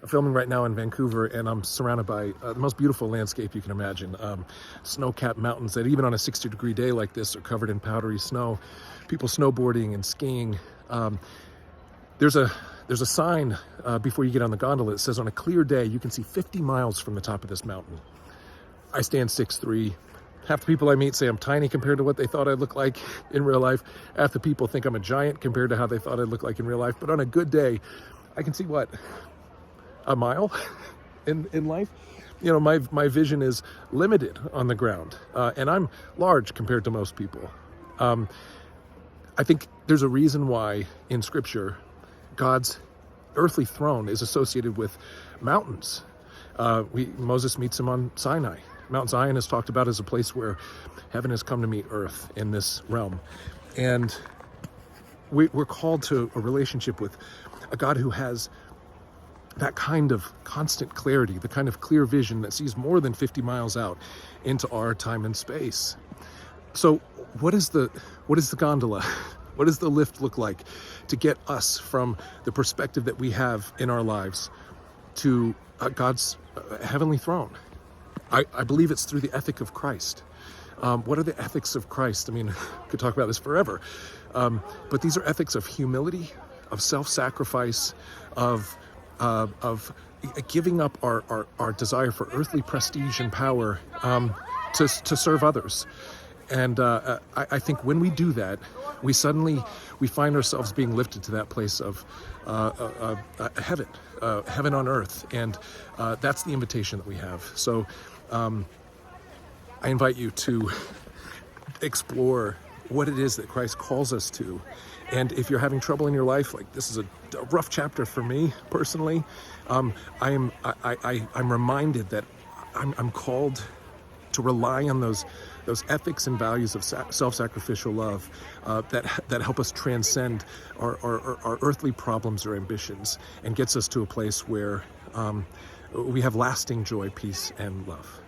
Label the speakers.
Speaker 1: filming right now in Vancouver, and I'm surrounded by the most beautiful landscape you can imagine. Snow-capped mountains that even on a 60-degree day like this are covered in powdery snow. People snowboarding and skiing. There's a sign before you get on the gondola that says, on a clear day, you can see 50 miles from the top of this mountain. I stand 6'3". Half the people I meet say I'm tiny compared to what they thought I'd look like in real life. Half the people think I'm a giant compared to how they thought I'd look like in real life. But on a good day, I can see, what, a mile in life? You know, my vision is limited on the ground. And I'm large compared to most people. I think there's a reason why in Scripture, God's earthly throne is associated with mountains. Moses meets him on Sinai. Mount Zion is talked about as a place where heaven has come to meet earth in this realm. And we're called to a relationship with a God who has that kind of constant clarity, the kind of clear vision that sees more than 50 miles out into our time and space. So what is the gondola? What does the lift look like to get us from the perspective that we have in our lives to God's heavenly throne? I believe it's through the ethic of Christ. What are the ethics of Christ? I mean, we could talk about this forever. But these are ethics of humility, of self-sacrifice, of giving up our desire for earthly prestige and power to serve others. And I think when we do that, we find ourselves being lifted to that place of heaven, heaven on earth. And that's the invitation that we have. So I invite you to explore what it is that Christ calls us to. And if you're having trouble in your life, like this is a rough chapter for me personally, I'm reminded that I'm called to rely on those ethics and values of self-sacrificial love that help us transcend our earthly problems or ambitions and gets us to a place where we have lasting joy, peace, and love.